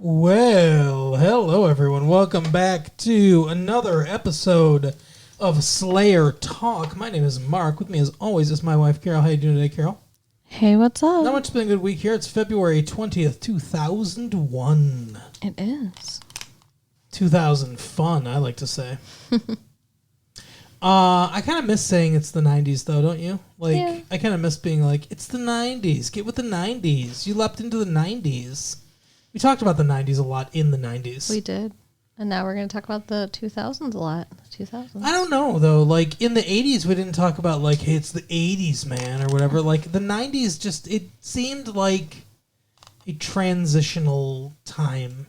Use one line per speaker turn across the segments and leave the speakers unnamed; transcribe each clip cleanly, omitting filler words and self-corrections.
Well, hello everyone. Welcome back to another episode of Slayer Talk. My name is Mark. With me as always is my wife Carol. How you doing today, Carol?
Hey, what's up?
Not much. It's been a good week here. It's February 20th, 2001.
It is.
2000 fun, I like to say. I kind of miss saying it's the 90s though, don't you? Like,
Yeah.
I kind of miss being like, it's the 90s. Get with the 90s. You leapt into the 90s. We talked about the 90s a lot in the 90s.
We did. And now we're going to talk about the 2000s a lot. 2000s.
I don't know, though. Like, in the 80s, we didn't talk about, like, hey, it's the 80s, man, or whatever. Like, the 90s just, it seemed like a transitional time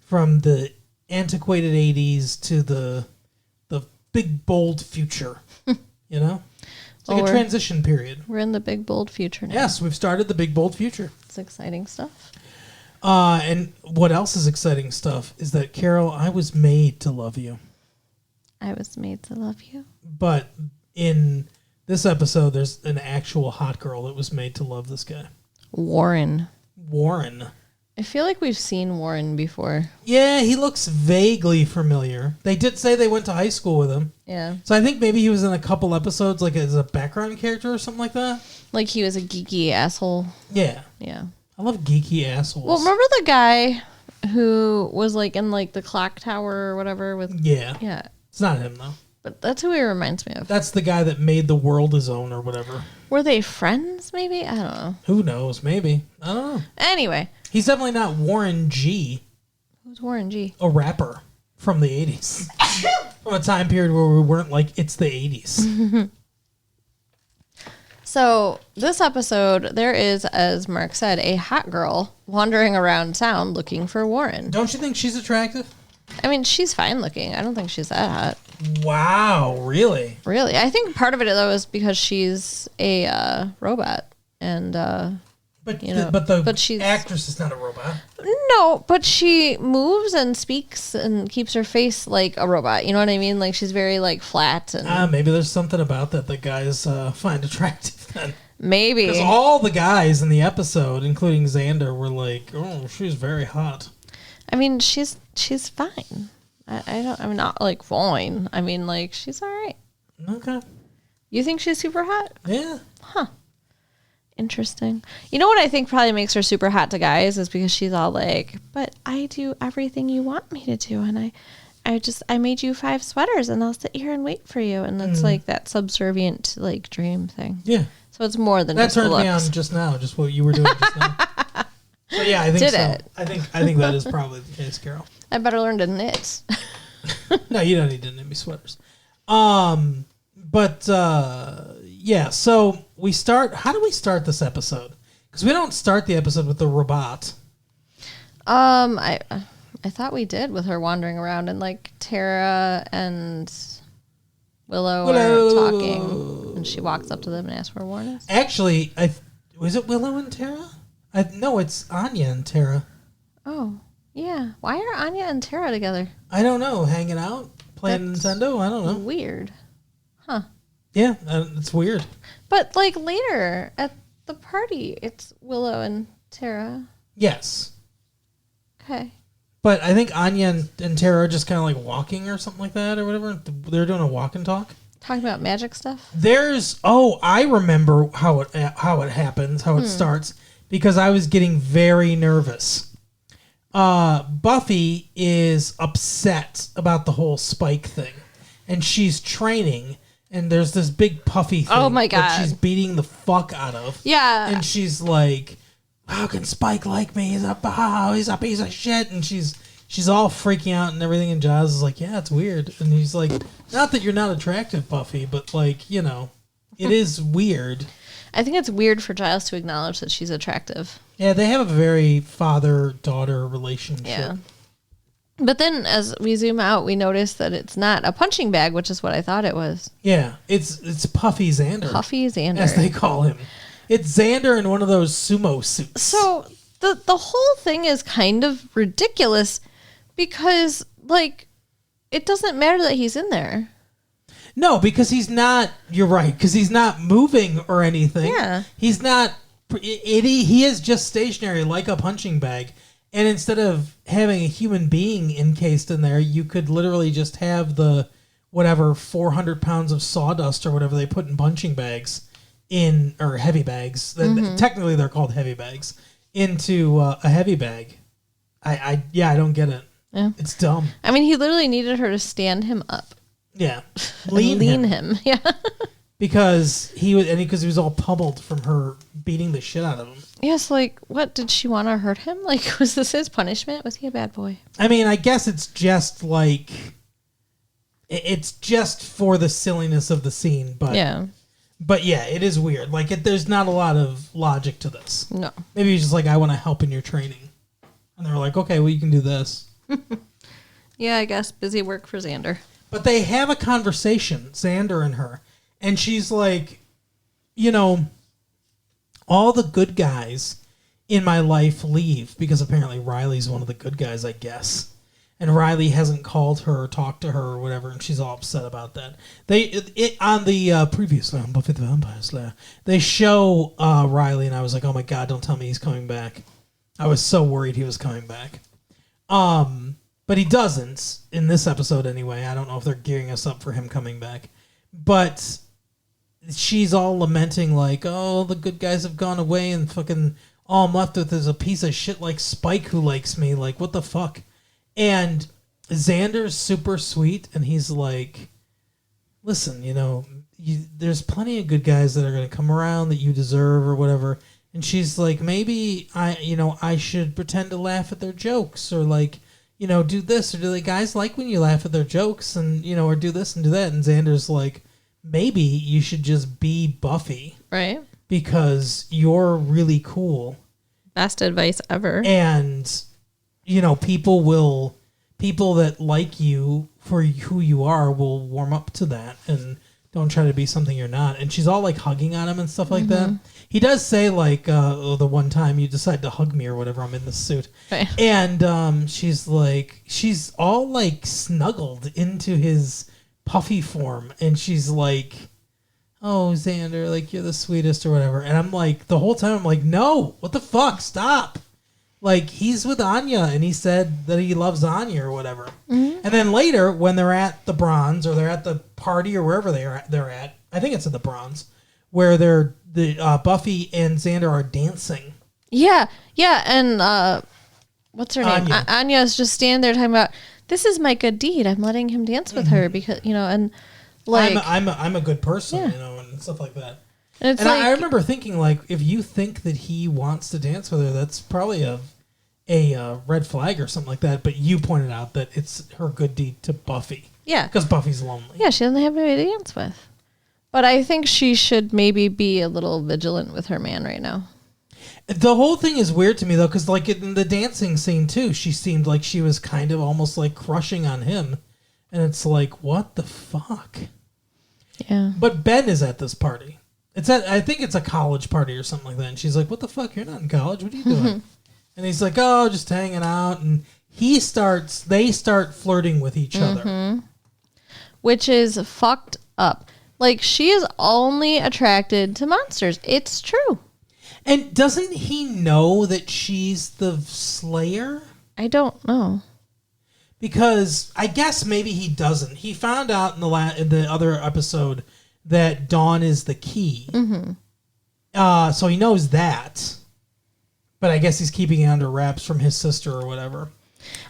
from the antiquated 80s to the big, bold future, you know? It's like a transition period.
We're in the big, bold future now.
Yes, we've started the big, bold future.
It's exciting stuff.
And what else is exciting stuff is that, Carol, I was made to love you.
I was made to love you.
But in this episode, there's an actual hot girl that was made to love this guy.
Warren.
I
feel like we've seen Warren before.
Yeah, he looks vaguely familiar. They did say they went to high school with him.
Yeah.
So I think maybe he was in a couple episodes, like as a background character or something like that.
Like he was a geeky asshole.
Yeah.
Yeah.
I love geeky assholes.
Well, remember the guy who was like in like the clock tower or whatever with...
Yeah.
Yeah.
It's not him, though.
But that's who he reminds me of.
That's the guy that made the world his own or whatever.
Were they friends, maybe? I don't know.
Who knows? Maybe. I don't know.
Anyway.
He's definitely not Warren G.
Who's Warren G?
A rapper from the 80s. From a time period where we weren't like, it's the 80s.
So this episode, there is, as Mark said, a hot girl wandering around town looking for Warren.
Don't you think she's attractive?
I mean, she's fine looking. I don't think she's that hot.
Wow, really?
Really? I think part of it, though, is because she's a robot. And,
But
you know,
the
she's,
actress is not a robot.
No, but she moves and speaks and keeps her face like a robot. You know what I mean? Like, she's very, like, flat. And
Maybe there's something about that guys find attractive then.
Maybe.
Because all the guys in the episode, including Xander, were like, oh, she's very hot.
I mean, she's fine. I'm not, like, fine. I mean, like, she's all right.
Okay.
You think she's super hot?
Yeah.
Huh. Interesting. You know what I think probably makes her super hot to guys is because she's all like, but I do everything you want me to do. And I made you 5 sweaters and I'll sit here and wait for you. And it's like that subservient, like, dream thing.
Yeah.
So it's more than
that
just the
turned
looks.
me on just now, just what you were doing just now. So yeah, I think
Did
so.
it?
I think that is probably the case, Carol.
I better learn to knit.
No, you don't need to knit me sweaters. Yeah, so how do we start this episode? Because we don't start the episode with the robot.
I thought we did with her wandering around and like Tara and Willow are talking and she walks up to them and asks where Warren is.
Actually, was it Willow and Tara? No, it's Anya and Tara.
Oh, yeah. Why are Anya and Tara together?
I don't know. Hanging out? Playing Nintendo? I don't know.
Weird. Huh.
Yeah, it's weird.
But, like, later at the party, it's Willow and Tara.
Yes.
Okay.
But I think Anya and Tara are just kind of like walking or something like that or whatever. They're doing a walk and talk.
Talking about magic stuff?
I remember how it happens, how it starts, because I was getting very nervous. Buffy is upset about the whole Spike thing, and she's training, and there's this big puffy thing
Oh my God.
that she's beating the fuck out of.
Yeah.
And she's like, how can Spike like me? He's a piece of shit. And she's all freaking out and everything, and Giles is like, yeah, it's weird. And he's like, not that you're not attractive, Buffy, but like, you know, it is weird.
I think it's weird for Giles to acknowledge that she's attractive.
Yeah, they have a very father-daughter relationship.
Yeah. But then as we zoom out, we notice that it's not a punching bag, which is what I thought it was.
Yeah, it's Puffy Xander.
Puffy Xander.
As they call him. It's Xander in one of those sumo suits.
So the whole thing is kind of ridiculous because, like, it doesn't matter that he's in there.
No, because he's not, you're right, because he's not moving or anything.
Yeah.
He is just stationary like a punching bag. And instead of having a human being encased in there, you could literally just have the whatever 400 pounds of sawdust or whatever they put in punching bags or heavy bags. Technically, they're called heavy bags into a heavy bag. I don't get it.
Yeah.
It's dumb.
I mean, he literally needed her to stand him up.
Yeah,
lean him. Yeah,
because he was all pummeled from her beating the shit out of him.
Yes, like, what, did she want to hurt him? Like, was this his punishment? Was he a bad boy?
I mean, I guess it's just like it's just for the silliness of the scene, but yeah, it is weird. Like, there's not a lot of logic to this. No, maybe he's just like, I want to help in your training, and they were like, okay, well, you can do this.
Yeah, I guess busy work for Xander.
But they have a conversation, Xander and her, and she's like, you know, all the good guys in my life leave because apparently Riley's one of the good guys, I guess. And Riley hasn't called her or talked to her or whatever, and she's all upset about that. On the previous Buffy the Vampire Slayer, they show Riley, and I was like, oh my God, don't tell me he's coming back. I was so worried he was coming back. But he doesn't, in this episode anyway. I don't know if they're gearing us up for him coming back. But she's all lamenting like, oh, the good guys have gone away and fucking all I'm left with is a piece of shit like Spike who likes me. Like, what the fuck? And Xander's super sweet, and he's like, listen, you know, there's plenty of good guys that are going to come around that you deserve or whatever. And she's like, maybe I should pretend to laugh at their jokes or like, you know, do this, or do the guys like when you laugh at their jokes and, you know, or do this and do that. And Xander's like, maybe you should just be Buffy.
Right.
Because you're really cool.
Best advice ever.
And, you know, people that like you for who you are will warm up to that and don't try to be something you're not. And she's all like hugging on him and stuff like that. He does say like, the one time you decide to hug me or whatever, I'm in this suit. Right. And she's all like snuggled into his puffy form. And she's like, oh, Xander, like you're the sweetest or whatever. And I'm like, the whole time I'm like, no, what the fuck? Stop. Like, he's with Anya and he said that he loves Anya or whatever. Mm-hmm. And then later when they're at the Bronze or they're at the party or wherever they're at, I think it's at the Bronze, where Buffy and Xander are dancing.
Yeah, and what's her name? Anya's just standing there talking about, this is my good deed. I'm letting him dance with her because, you know, and like
I'm a good person, you know, and stuff like that. And I remember thinking, like, if you think that he wants to dance with her, that's probably a red flag or something like that. But you pointed out that it's her good deed to Buffy. Yeah, because Buffy's lonely.
Yeah, she doesn't have anybody to dance with. But I think she should maybe be a little vigilant with her man right now.
The whole thing is weird to me, though, because like in the dancing scene, too, she seemed like she was kind of almost like crushing on him. And it's like, what the fuck? Yeah. But Ben is at this party. I think it's a college party or something like that. And she's like, what the fuck? You're not in college. What are you doing? And he's like, oh, just hanging out. And they start flirting with each other.
Which is fucked up. Like, she is only attracted to monsters. It's true.
And doesn't he know that she's the Slayer?
I don't know.
Because I guess maybe he doesn't. He found out in the other episode that Dawn is the key. Mm-hmm. So he knows that. But I guess he's keeping it under wraps from his sister or whatever.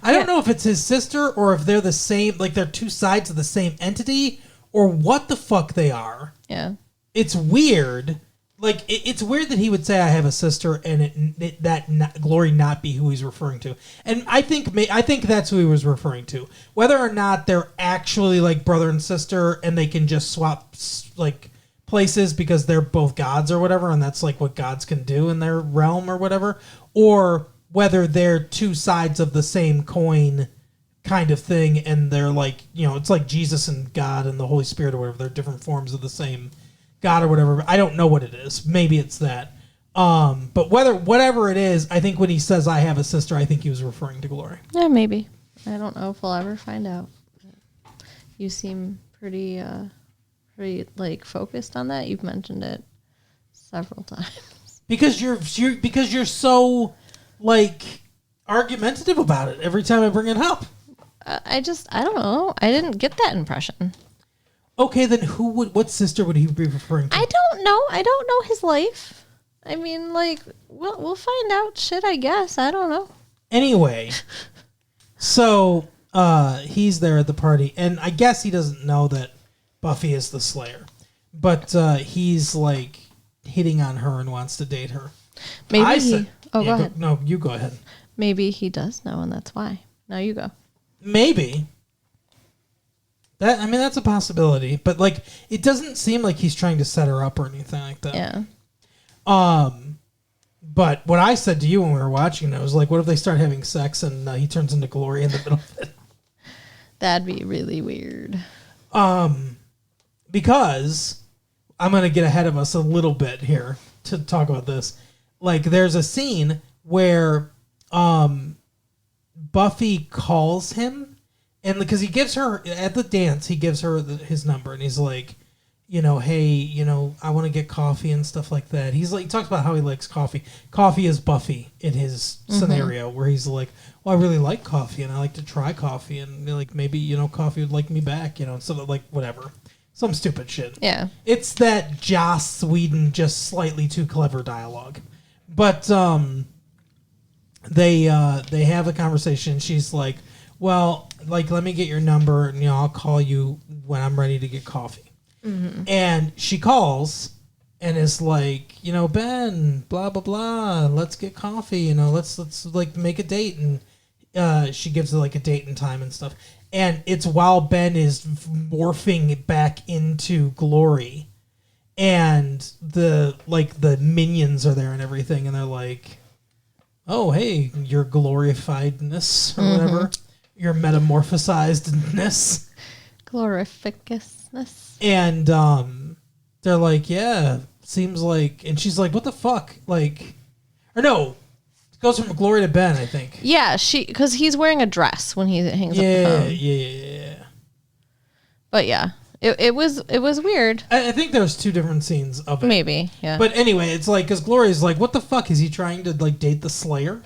I don't know if it's his sister or if they're the same, like they're two sides of the same entity or what the fuck they are. Yeah. It's weird. Like, it's weird that he would say I have a sister and Glory not be who he's referring to. And I think that's who he was referring to. Whether or not they're actually like brother and sister and they can just swap like places because they're both gods or whatever, and that's like what gods can do in their realm or whatever, or whether they're two sides of the same coin kind of thing and they're like, you know, it's like Jesus and God and the Holy Spirit or whatever. They're different forms of the same God or whatever. I don't know what it is. Maybe it's that. But whatever it is, I think when he says I have a sister, I think he was referring to Glory.
Yeah, maybe. I don't know if we'll ever find out. You seem pretty like focused on that. You've mentioned it several times.
Because you're so like argumentative about it every time I bring it up.
I don't know. I didn't get that impression.
Okay, then what sister would he be referring to?
I don't know. I don't know his life. I mean, like, we'll find out shit, I guess. I don't know.
Anyway, so he's there at the party, and I guess he doesn't know that Buffy is the Slayer. But he's, like, hitting on her and wants to date her.
Maybe go ahead.
No, you go ahead.
Maybe he does know, and that's why. Now you go.
Maybe. That's a possibility. But, like, it doesn't seem like he's trying to set her up or anything like that.
Yeah.
But what I said to you when we were watching it, I was like, what if they start having sex and he turns into Glory in the middle of it?
That'd be really weird.
Because I'm going to get ahead of us a little bit here to talk about this. Like, there's a scene where Buffy calls him, and because he gives her, at the dance, he gives her his number, and he's like, hey, I want to get coffee and stuff like that. He talks about how he likes coffee. Coffee is Buffy in his scenario, where he's like, well, I really like coffee, and I like to try coffee, and like maybe, coffee would like me back, sort of like whatever. Some stupid shit.
Yeah.
It's that Joss Whedon, just slightly too clever dialogue. But they have a conversation. She's like, well, like, let me get your number, and I'll call you when I'm ready to get coffee. Mm-hmm. And she calls and is like, Ben, blah blah blah, let's get coffee, let's like make a date, and she gives her like a date and time and stuff. And it's while Ben is morphing back into Glory, and the minions are there and everything, and they're like, oh hey, your glorifiedness or whatever, your metamorphosizedness.
Glorificusness.
And they're like, yeah, seems like, and she's like, what the fuck? Like, or no, it goes from Glory to Ben, I think.
Yeah, because he's wearing a dress when he hangs up the phone.
Yeah.
But yeah, it was weird.
I think there's two different scenes of it.
Maybe, yeah.
But anyway, it's like, because Glory's like, what the fuck? Is he trying to like date the Slayer?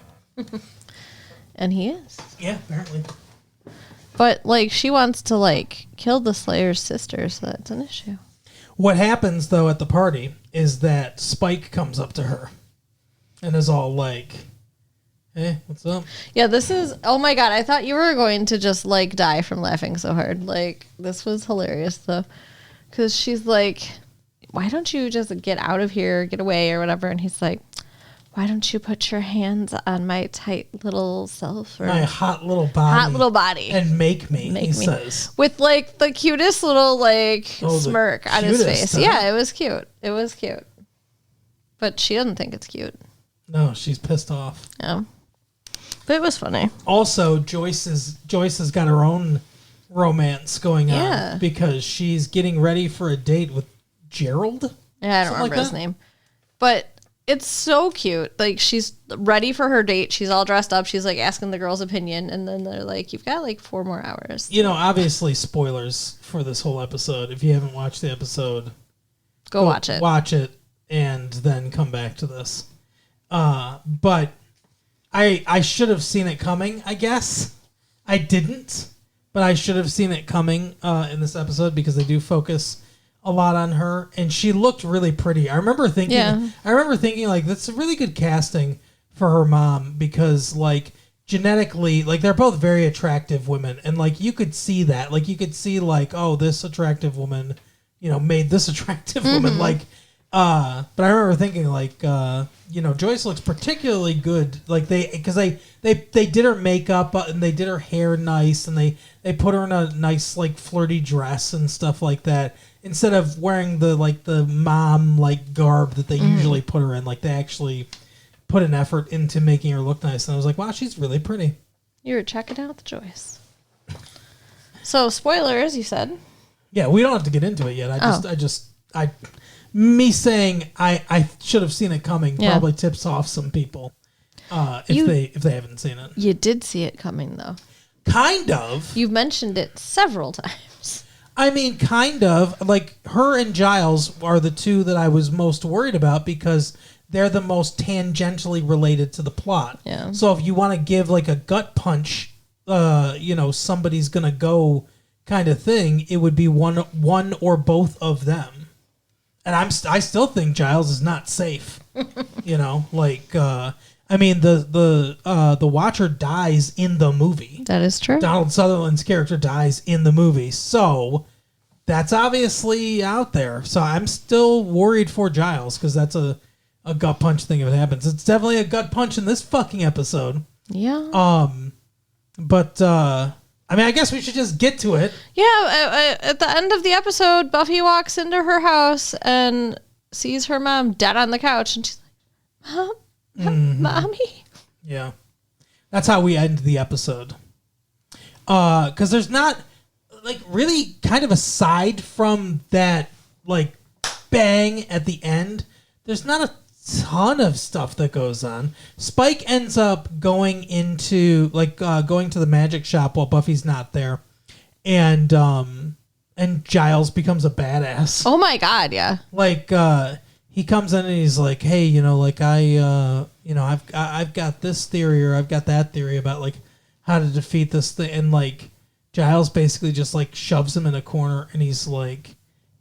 And he is.
Yeah, apparently.
But, like, she wants to, like, kill the Slayer's sister, so that's an issue.
What happens, though, at the party is that Spike comes up to her and is all like, hey, what's up?
Yeah, this is, oh my God, I thought you were going to just, like, die from laughing so hard. Like, this was hilarious, though. Because she's like, why don't you just get out of here, get away, or whatever? And he's like, why don't you put your hands on my tight little self? Or
my hot little body.
Hot little body.
And make me, he says.
With, like, the cutest little, like, smirk on his face. Huh? Yeah, it was cute. It was cute. But she doesn't think it's cute.
No, she's pissed off.
Yeah. But it was funny.
Also, Joyce has got her own romance going on. Because she's getting ready for a date with Gerald?
Yeah, I don't remember his name. But it's so cute. Like, she's ready for her date. She's all dressed up. She's, like, asking the girl's opinion. And then they're like, you've got, like, 4 more hours.
Obviously, spoilers for this whole episode. If you haven't watched the episode,
go watch it.
Watch it and then come back to this. But I should have seen it coming, I guess. I didn't. But I should have seen it coming in this episode because they do focus a lot on her, and she looked really pretty. I remember thinking like, that's a really good casting for her mom because, like, genetically, like, they're both very attractive women, and, like, you could see that. Like, you could see, like, oh, this attractive woman, made this attractive woman. Like, but I remember thinking, like, Joyce looks particularly good. Like, they did her makeup and they did her hair nice, and they put her in a nice, like, flirty dress and stuff like that. Instead of wearing the mom garb that they usually put her in, like, they actually put an effort into making her look nice. And I was like, wow, she's really pretty.
You were checking out the Joyce. So, spoilers, you said.
Yeah, we don't have to get into it yet. Me saying I should have seen it coming probably tips off some people if they haven't seen it.
You did see it coming, though.
Kind of.
You've mentioned it several times.
I mean, kind of. Like, her and Giles are the two that I was most worried about because they're the most tangentially related to the plot.
Yeah.
So if you want to give like a gut punch, somebody's gonna go kind of thing, it would be one or both of them. And I still think Giles is not safe. The Watcher dies in the movie.
That is true.
Donald Sutherland's character dies in the movie, so that's obviously out there. So I'm still worried for Giles because that's a gut punch thing if it happens. It's definitely a gut punch in this fucking episode.
Yeah.
I guess we should just get to it.
Yeah, at the end of the episode, Buffy walks into her house and sees her mom dead on the couch, and she's like, Mommy?
Yeah. That's how we end the episode. Because there's not, like, really kind of aside from that, like, bang at the end, there's not a ton of stuff that goes on. Spike ends up going into, going to the magic shop while Buffy's not there. And Giles becomes a badass.
Oh my God, yeah.
He comes in and he's like, hey, I've got this theory or I've got that theory about like how to defeat this thing. And like Giles basically just like shoves him in a corner and he's like,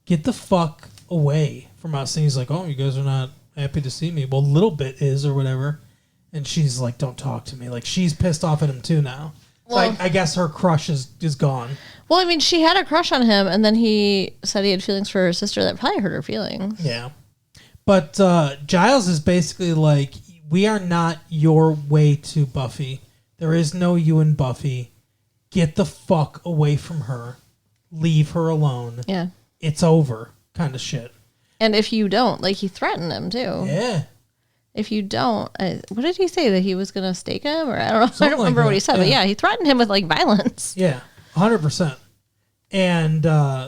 get the fuck away from us. And he's like, oh, you guys are not happy to see me. Well, Little Bit is or whatever. And she's like, don't talk to me. Like she's pissed off at him too now. Well, I guess her crush is gone.
Well, I mean, she had a crush on him and then he said he had feelings for her sister that probably hurt her feelings.
Yeah. But Giles is basically like, we are not your way to Buffy. There is no you and Buffy. Get the fuck away from her. Leave her alone.
Yeah.
It's over kind of shit.
And if you don't, like he threatened him too.
Yeah.
If you don't, what did he say? That he was going to stake him? Or I don't know.
Something
I don't remember
like
what he said.
yeah.
But yeah, he threatened him with like violence.
Yeah. 100%. And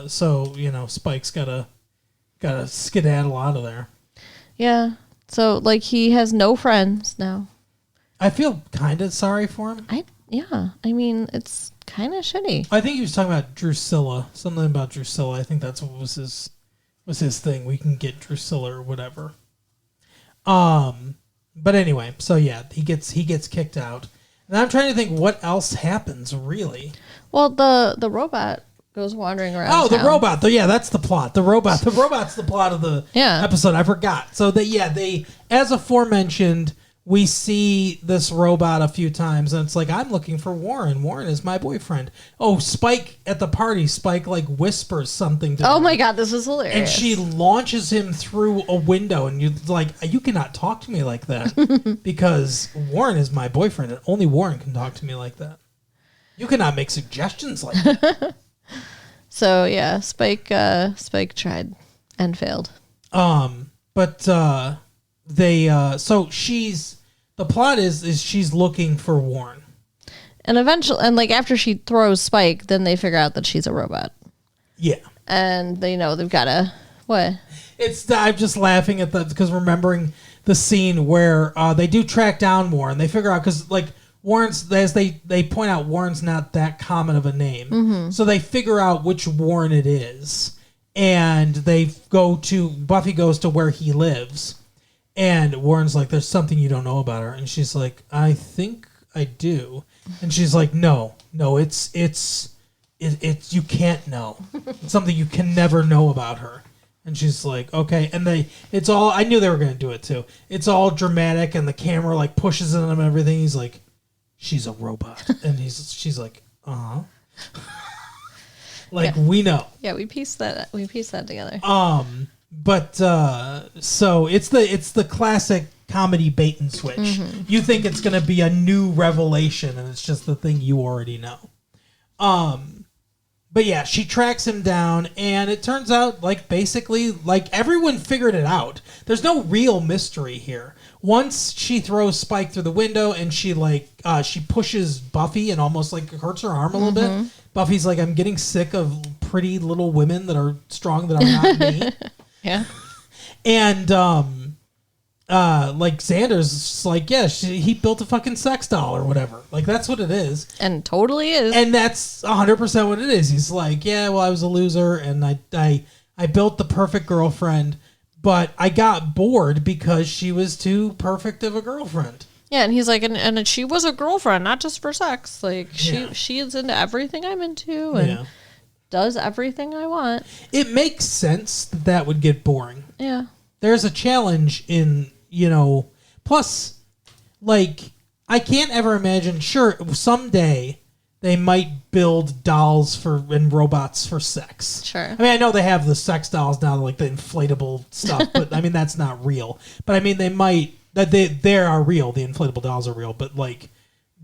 so, Spike's gotta skedaddle out of there.
Yeah. So, like, he has no friends now.
I feel kind of sorry for him.
I mean, it's kind of shitty.
I think he was talking about Drusilla. Something about Drusilla. I think that's what was his thing. We can get Drusilla or whatever. But anyway, so yeah, he gets kicked out. And I'm trying to think what else happens, really.
Well, the robot goes wandering around.
Oh, the
town.
robot. That's the plot. The robot's the plot of the episode. I forgot. So they as aforementioned, we see this robot a few times, and it's like, I'm looking for Warren. Warren is my boyfriend. Oh, Spike at the party. Spike like whispers something to her.
Oh my God, this is hilarious.
And she launches him through a window, and you're like, you cannot talk to me like that because Warren is my boyfriend, and only Warren can talk to me like that. You cannot make suggestions like that.
So yeah, Spike tried and failed.
The plot is she's looking for Warren.
And eventually, and like after she throws Spike, then they figure out that she's a robot.
Yeah.
And they know they've got to, what?
I'm just laughing at that because remembering the scene where they do track down Warren. They figure out, because like Warren's, as they point out, Warren's not that common of a name. Mm-hmm. So they figure out which Warren it is. And Buffy goes to where he lives. And Warren's like, there's something you don't know about her. And she's like, I think I do. And she's like, no, it's you can't know. It's something you can never know about her. And she's like, okay. And it's all, I knew they were going to do it too. It's all dramatic and the camera like pushes in him and everything. He's like, she's a robot. And she's like, uh-huh. We know.
Yeah, we pieced that together.
But so it's the classic comedy bait and switch. Mm-hmm. You think it's going to be a new revelation, and it's just the thing you already know. But yeah, she tracks him down, and it turns out basically everyone figured it out. There's no real mystery here. Once she throws Spike through the window, and she pushes Buffy and almost hurts her arm a little bit. Buffy's like, I'm getting sick of pretty little women that are strong that are not me.
Yeah.
And Xander's like, yeah, he built a fucking sex doll or whatever. That's what it is.
And totally is.
And that's 100% what it is. He's like, yeah, well, I was a loser and I built the perfect girlfriend, but I got bored because she was too perfect of a girlfriend.
Yeah, and he's like, and she was a girlfriend, not just for sex. Like,
Yeah.
she is into everything I'm into and does everything I want.
It makes sense that would get boring.
Yeah.
There's a challenge in, plus, like, I can't ever imagine, sure, someday they might build dolls and robots for sex.
Sure.
I mean, I know they have the sex dolls now, like the inflatable stuff, but I mean, that's not real. But I mean, they might, they are real, the inflatable dolls are real, but like,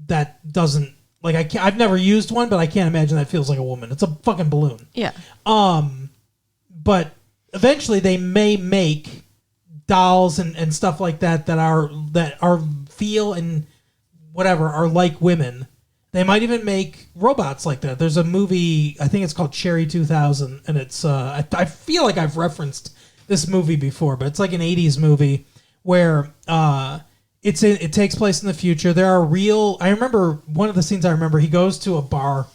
that doesn't, like, I've never used one, but I can't imagine that feels like a woman. It's a fucking balloon.
Yeah.
But eventually they may make dolls and stuff like that are feel and whatever are like women. They might even make robots like that. There's a movie, I think it's called Cherry 2000, and it's I feel like I've referenced this movie before, but it's like an 80s movie where it takes place in the future. There are real, I remember one of the scenes he goes to a bar.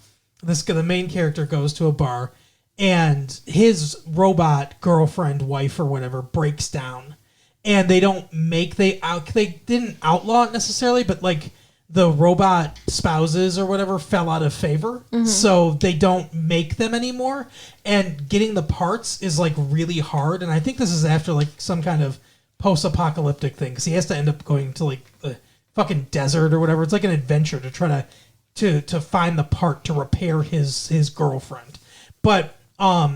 The main character goes to a bar, and his robot girlfriend, wife, or whatever breaks down. And they didn't outlaw it necessarily, but like the robot spouses or whatever fell out of favor. Mm-hmm. So they don't make them anymore. And getting the parts is like really hard. And I think this is after like some kind of post-apocalyptic thing, because he has to end up going to like the fucking desert or whatever. It's like an adventure to try to find the part to repair his girlfriend. But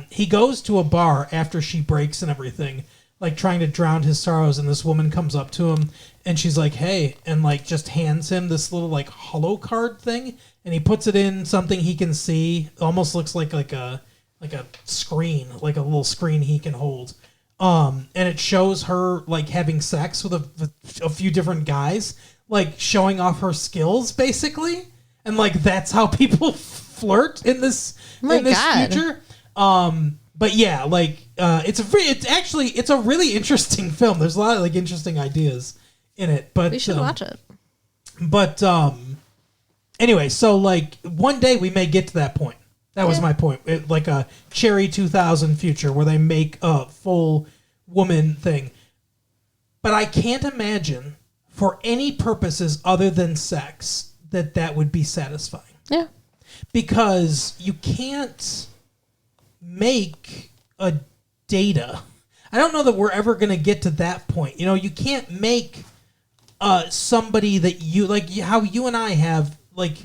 he goes to a bar after she breaks and everything, like trying to drown his sorrows, and this woman comes up to him and she's like, hey, and like just hands him this little like holo card thing, and he puts it in something he can see. It almost looks like a screen, like a little screen he can hold. And it shows her like having sex with a few different guys, like showing off her skills basically. And like that's how people flirt in this future. But yeah, like it's a really interesting film. There's a lot of like interesting ideas in it. But
we should watch it.
But anyway, so like one day we may get to that point. That was my point. Like a Cherry 2000 future where they make a full woman thing. But I can't imagine for any purposes other than sex that would be satisfying.
Yeah.
Because you can't make a data. I don't know that we're ever going to get to that point. You can't make somebody that you like how you and I have like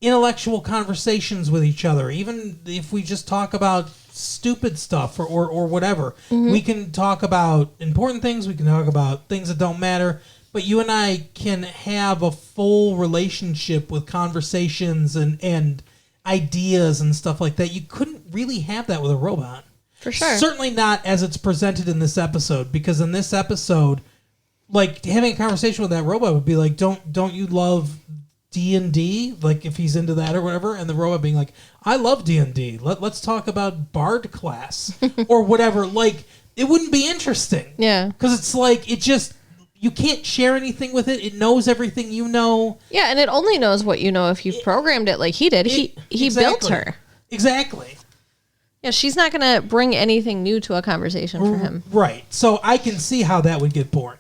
intellectual conversations with each other, even if we just talk about stupid stuff or whatever. Mm-hmm. We can talk about important things, we can talk about things that don't matter, but you and I can have a full relationship with conversations and ideas and stuff like that. You couldn't really have that with a robot.
For sure.
Certainly not as it's presented in this episode, because in this episode, like having a conversation with that robot would be like, don't you love D&D? Like if he's into that or whatever, and the robot being like, I love D&D. Let's talk about Bard class or whatever. Like it wouldn't be interesting.
Yeah.
Because it's like you can't share anything with it. It knows everything you know.
Yeah, and it only knows what you know if you've programmed it like he did. He built her.
Exactly.
Yeah, she's not going to bring anything new to a conversation for him.
Right. So I can see how that would get boring.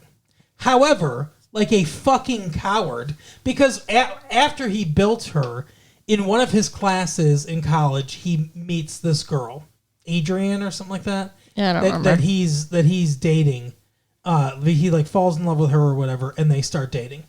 However, like a fucking coward, because after he built her, in one of his classes in college, he meets this girl, Adrian or something like that.
Yeah, I don't remember.
That he's dating. He like falls in love with her or whatever, and they start dating.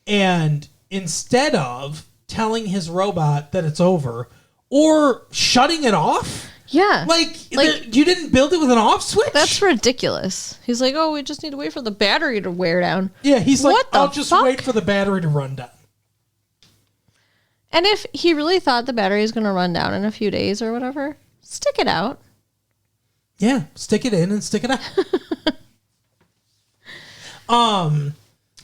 And instead of telling his robot that it's over or shutting it off, like you didn't build it with an off switch.
That's ridiculous. He's like, oh, we just need to wait for the battery to wear down.
Yeah, he's like, I'll just wait for the battery to run down.
And if he really thought the battery is going to run down in a few days or whatever, stick it out.
Yeah, stick it in and stick it out.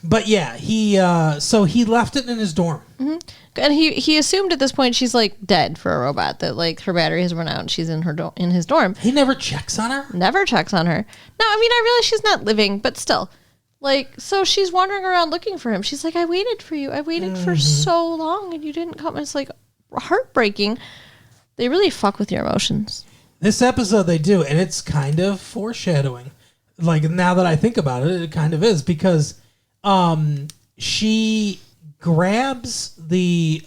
But yeah, he left it in his dorm.
Mm-hmm. And he assumed at this point she's like dead for a robot, that like her battery has run out and she's in his dorm.
He never checks on her?
Never checks on her. No, I mean, I realize she's not living, but still. Like, so she's wandering around looking for him. She's like, I waited for you. I waited for so long and you didn't come. It's like heartbreaking. They really fuck with your emotions.
This episode they do, and it's kind of foreshadowing. Like, now that I think about it, it kind of is, because she grabs the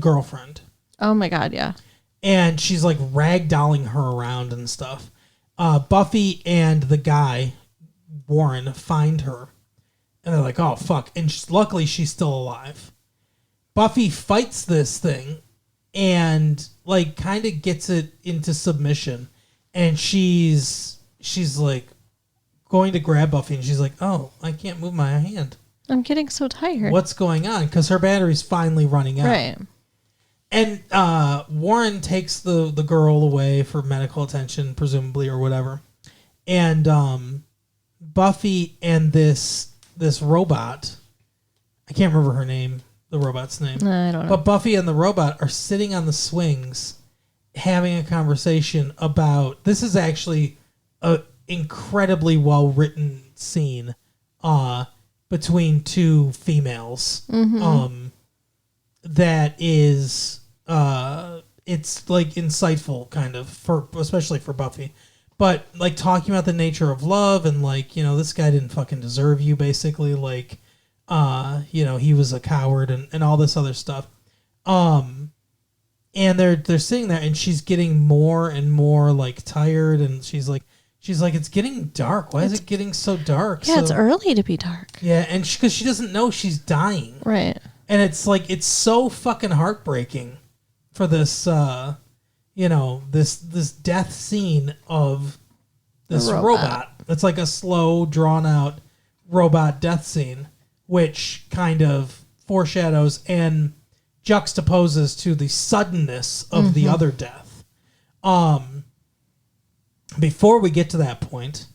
girlfriend.
Oh my God, yeah.
And she's like ragdolling her around and stuff. Buffy and the guy, Warren, find her. And they're like, oh, fuck. And luckily, she's still alive. Buffy fights this thing and, like, kind of gets it into submission. And she's like, going to grab Buffy. And she's like, oh, I can't move my hand.
I'm getting so tired.
What's going on? Because her battery's finally running out.
Right.
And Warren takes the girl away for medical attention, presumably, or whatever. And Buffy and this robot, I can't remember her name, the robot's name.
I don't know.
But Buffy and the robot are sitting on the swings having a conversation about, this is actually a incredibly well-written scene between two females.
Mm-hmm.
That is, it's like insightful, kind of, especially for Buffy. But, like, talking about the nature of love and, like, you know, this guy didn't fucking deserve you, basically. Like, you know, he was a coward and all this other stuff. And they're sitting there, and she's getting more and more, like, tired, and she's like, it's getting dark. Why is it getting so dark?
Yeah, it's early to be dark.
Yeah, and because she doesn't know she's dying.
Right.
And it's like, it's so fucking heartbreaking for this, you know, this death scene of this robot. It's like a slow, drawn out robot death scene, which kind of foreshadows and juxtaposes to the suddenness of the other death. Before we get to that point,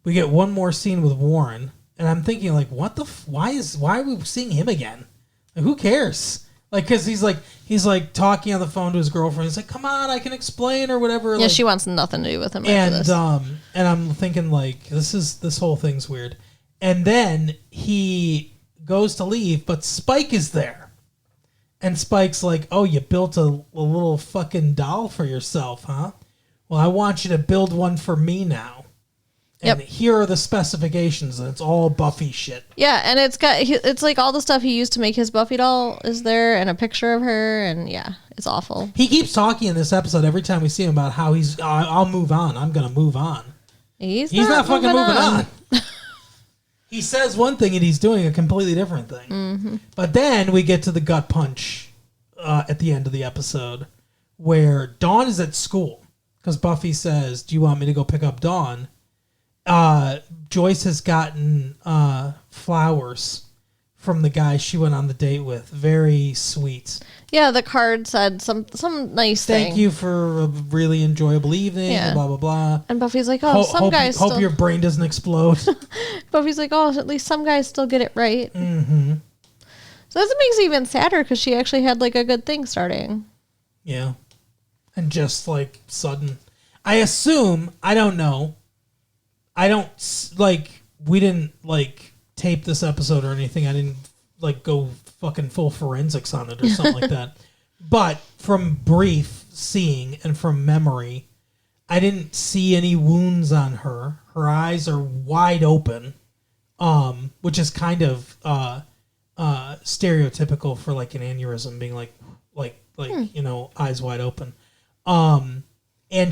we get one more scene with Warren, and I'm thinking, like, what the why are we seeing him again? Like, who cares? Like, because he's like talking on the phone to his girlfriend. He's like, "Come on, I can explain," or whatever.
Yeah,
like,
she wants nothing to do with him.
and
After this.
and I'm thinking, like, this whole thing's weird. And then he goes to leave, but Spike is there, and Spike's like, "Oh, you built a little fucking doll for yourself, huh? Well, I want you to build one for me now. And here are the specifications, and it's all Buffy shit."
Yeah, and it's like all the stuff he used to make his Buffy doll is there, and a picture of her, and yeah, it's awful.
He keeps talking in this episode every time we see him about how he's, I'll move on. I'm going to move on.
He's
not fucking moving on. He says one thing and he's doing a completely different thing. Mm-hmm. But then we get to the gut punch at the end of the episode where Dawn is at school because Buffy says, "Do you want me to go pick up Dawn?" Joyce has gotten flowers from the guy she went on the date with. Very sweet.
Yeah, the card said some nice thing.
Thank you for a really enjoyable evening.
Yeah.
Blah blah blah.
And Buffy's like, "Oh, some guys
hope your brain doesn't explode."
Buffy's like, "Oh, at least some guys still get it right." Mm-hmm. So that makes it even sadder because she actually had like a good thing starting.
Yeah, and just like sudden. I assume, I don't know. I don't, like, we didn't, like, tape this episode or anything. I didn't, like, go fucking full forensics on it or something like that. But from brief seeing and from memory, I didn't see any wounds on her. Her eyes are wide open, which is kind of stereotypical for, like, an aneurysm being, like you know, eyes wide open. And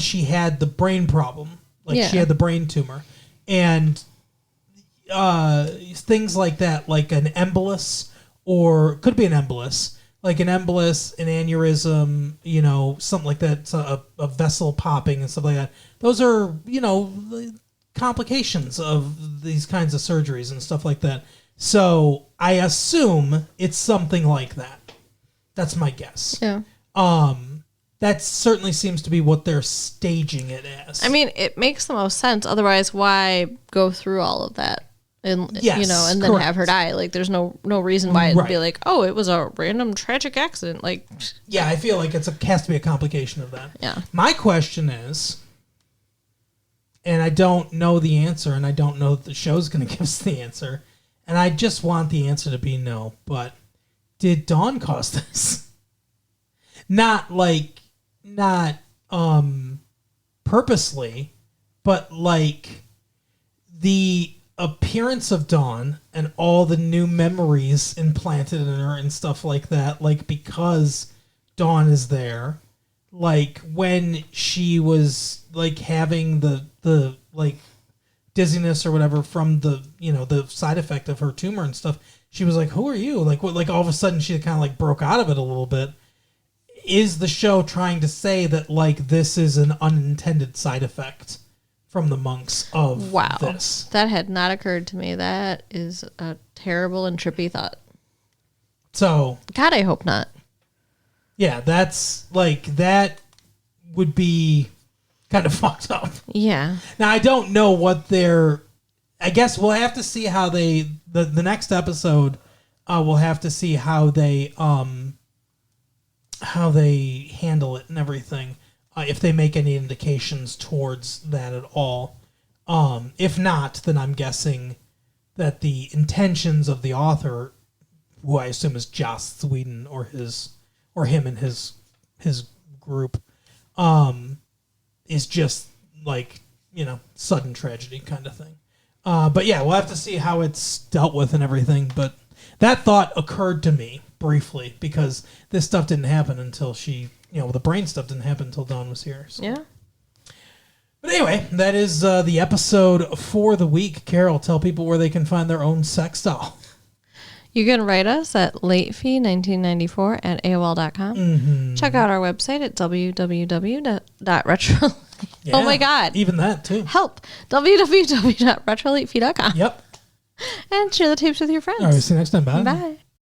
she had the brain problem. Like, she had the brain tumor. And things like that, like an embolus, or could be an embolus, like an embolus, an aneurysm, you know, something like that, so a vessel popping and stuff like that. Those are, you know, complications of these kinds of surgeries and stuff like that. So I assume it's something like that. That's my guess.
Yeah.
That certainly seems to be what they're staging it as.
I mean, it makes the most sense. Otherwise, why go through all of that? And
yes,
you know, and then
correct.
have her die. Like, there's no reason why it'd be like, oh, it was a random tragic accident. Like,
yeah, I feel like it has to be a complication of that.
Yeah.
My question is, and I don't know the answer, and I don't know that the show's going to give us the answer, and I just want the answer to be no. But did Dawn cause this? Not purposely, but like the appearance of Dawn and all the new memories implanted in her and stuff like that, like because Dawn is there, like when she was like having the like dizziness or whatever from the, you know, the side effect of her tumor and stuff, she was like, who are you? Like what, like all of a sudden she kind of like broke out of it a little bit. Is the show trying to say that like this is an unintended side effect from the monks of this?
That had not occurred to me. That is a terrible and trippy thought.
So
God, I hope not.
Yeah, that's like, that would be kind of fucked up.
Yeah.
Now I don't know what they're, I guess we'll have to see how they, the next episode, we'll have to see how they handle it and everything. If they make any indications towards that at all. If not, then I'm guessing that the intentions of the author, who I assume is Joss Whedon or him and his group, is just like, you know, sudden tragedy kind of thing. But yeah, we'll have to see how it's dealt with and everything. But that thought occurred to me briefly because this stuff didn't happen until she, you know, the brain stuff didn't happen until Dawn was here. So.
Yeah.
But anyway, that is the episode for the week. Carol, tell people where they can find their own sex doll.
You can write us at latefee1994 at AOL.com.
Mm-hmm.
Check out our website at www.retro...
Yeah,
oh my God.
Even that too.
Help. www.retrolatefee.com.
Yep.
And share the tapes with your friends.
All right, see you next time. Bye.
Bye.